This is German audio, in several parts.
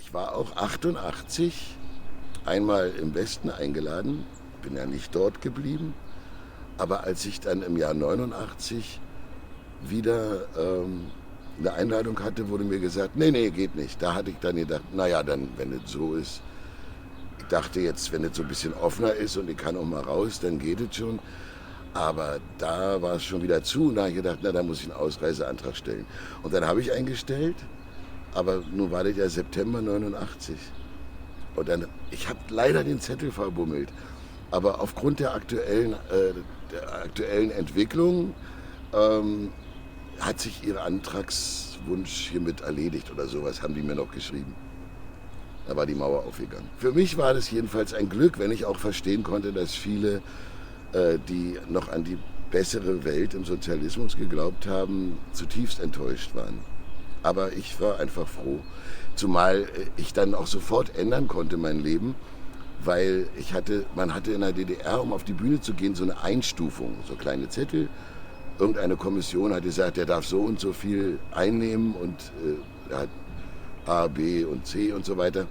Ich war auch 88 einmal im Westen eingeladen, bin ja nicht dort geblieben, aber als ich dann im Jahr 89 wieder eine Einladung hatte, wurde mir gesagt, nee, nee, geht nicht. Da hatte ich dann gedacht, naja, dann, wenn es so ist, ich dachte jetzt, wenn es so ein bisschen offener ist und ich kann auch mal raus, dann geht es schon. Aber da war es schon wieder zu und da habe ich gedacht, na, da muss ich einen Ausreiseantrag stellen. Und dann habe ich einen gestellt, aber nun war das ja September 89. Und dann, ich habe leider den Zettel verbummelt. Aber aufgrund der aktuellen Entwicklung ähm, hat sich ihr Antragswunsch hiermit erledigt oder sowas, haben die mir noch geschrieben. Da war die Mauer aufgegangen. Für mich war das jedenfalls ein Glück, wenn ich auch verstehen konnte, dass viele, die noch an die bessere Welt im Sozialismus geglaubt haben, zutiefst enttäuscht waren. Aber ich war einfach froh. Zumal ich dann auch sofort ändern konnte mein Leben, weil man hatte in der DDR, um auf die Bühne zu gehen, so eine Einstufung, so kleine Zettel. Irgendeine Kommission hat gesagt, der darf so und so viel einnehmen und er hat A, B und C und so weiter.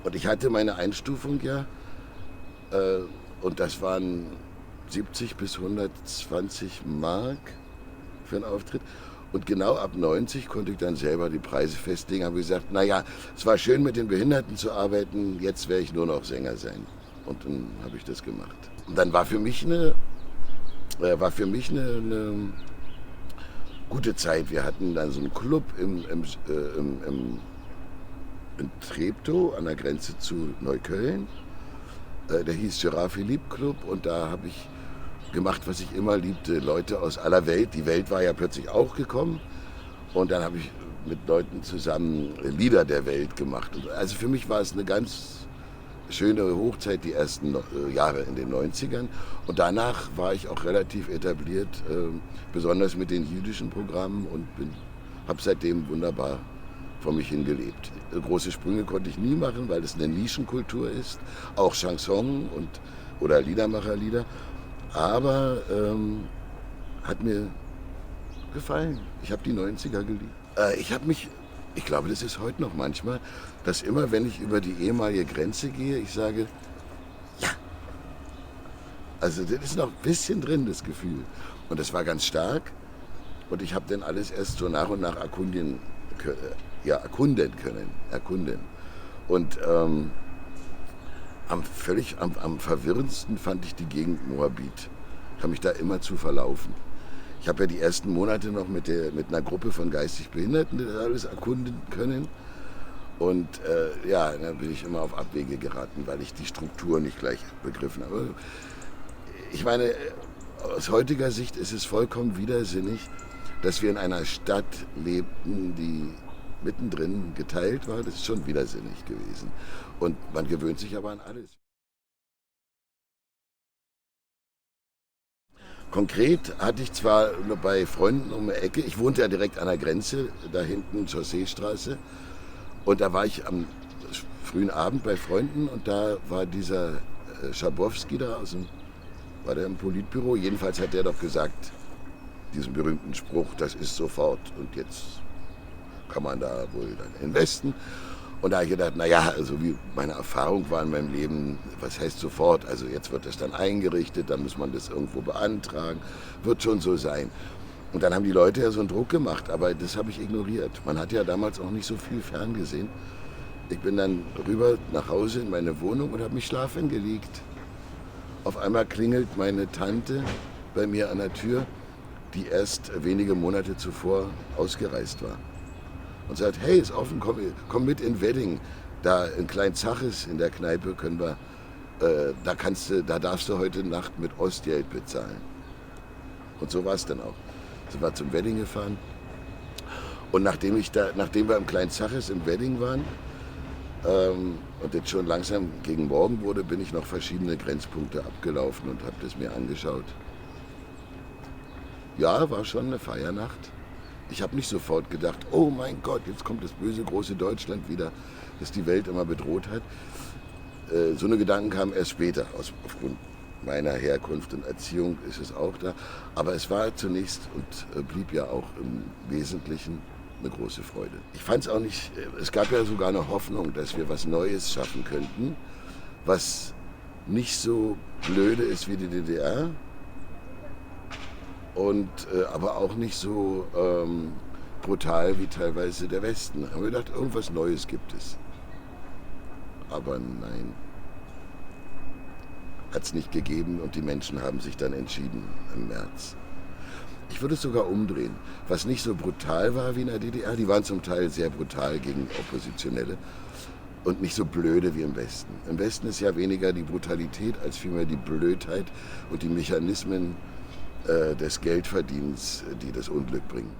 Und ich hatte meine Einstufung ja und das waren 70 bis 120 Mark für einen Auftritt. Und genau ab 90 konnte ich dann selber die Preise festlegen. Habe gesagt, naja, es war schön mit den Behinderten zu arbeiten, jetzt werde ich nur noch Sänger sein. Und dann habe ich das gemacht. Und dann war für mich eine gute Zeit. Wir hatten dann so einen Club in Treptow an der Grenze zu Neukölln. Der hieß Gérard Philippe Club und da habe ich gemacht, was ich immer liebte, Leute aus aller Welt. Die Welt war ja plötzlich auch gekommen und dann habe ich mit Leuten zusammen Lieder der Welt gemacht. Und also für mich war es eine ganz schöne Hochzeit, die ersten Jahre in den 90ern. Und danach war ich auch relativ etabliert, besonders mit den jüdischen Programmen und habe seitdem wunderbar vor mich hingelebt. Große Sprünge konnte ich nie machen, weil es eine Nischenkultur ist, auch Chanson oder Liedermacherlieder. Aber hat mir gefallen. Ich habe die 90er geliebt. Ich glaube, das ist heute noch manchmal, dass immer, wenn ich über die ehemalige Grenze gehe, ich sage, ja, also das ist noch ein bisschen drin, das Gefühl. Und das war ganz stark. Und ich habe dann alles erst so nach und nach erkunden können. Erkunden. Und am verwirrendsten fand ich die Gegend Moabit. Ich habe mich da immer zu verlaufen. Ich habe ja die ersten Monate noch mit einer Gruppe von geistig Behinderten das alles erkunden können. Und ja, dann bin ich immer auf Abwege geraten, weil ich die Struktur nicht gleich begriffen habe. Ich meine, aus heutiger Sicht ist es vollkommen widersinnig, dass wir in einer Stadt lebten, die mittendrin geteilt war. Das ist schon widersinnig gewesen. Und man gewöhnt sich aber an alles. Konkret hatte ich zwar nur bei Freunden um die Ecke, ich wohnte ja direkt an der Grenze, da hinten Chausseestraße, und da war ich am frühen Abend bei Freunden und da war dieser Schabowski war der im Politbüro, jedenfalls hat der doch gesagt, diesen berühmten Spruch, das ist sofort und jetzt kann man da wohl dann investen. Und da habe ich gedacht, naja, also wie meine Erfahrung war in meinem Leben, was heißt sofort, also jetzt wird das dann eingerichtet, dann muss man das irgendwo beantragen, wird schon so sein. Und dann haben die Leute ja so einen Druck gemacht, aber das habe ich ignoriert. Man hat ja damals auch nicht so viel ferngesehen. Ich bin dann rüber nach Hause in meine Wohnung und habe mich schlafen gelegt. Auf einmal klingelt meine Tante bei mir an der Tür, die erst wenige Monate zuvor ausgereist war. Und sagt, hey, ist offen, komm mit in Wedding. Da in Klein-Zaches in der Kneipe können wir, da darfst du heute Nacht mit Ostgeld bezahlen. Und so war es dann auch. Sind wir zum Wedding gefahren. Und nachdem wir im Klein-Zaches im Wedding waren, und jetzt schon langsam gegen Morgen wurde, bin ich noch verschiedene Grenzpunkte abgelaufen und habe das mir angeschaut. Ja, war schon eine Feiernacht. Ich habe nicht sofort gedacht, oh mein Gott, jetzt kommt das böse große Deutschland wieder, das die Welt immer bedroht hat. So eine Gedanken kamen erst später. Aufgrund meiner Herkunft und Erziehung ist es auch da. Aber es war zunächst und blieb ja auch im Wesentlichen eine große Freude. Ich fand es auch nicht, es gab ja sogar eine Hoffnung, dass wir was Neues schaffen könnten, was nicht so blöde ist wie die DDR und aber auch nicht so brutal wie teilweise der Westen. Da haben wir gedacht, irgendwas Neues gibt es. Aber nein, hat es nicht gegeben und die Menschen haben sich dann entschieden im März. Ich würde es sogar umdrehen. Was nicht so brutal war wie in der DDR, die waren zum Teil sehr brutal gegen Oppositionelle und nicht so blöde wie im Westen. Im Westen ist ja weniger die Brutalität als vielmehr die Blödheit und die Mechanismen des Geldverdienens, die das Unglück bringen.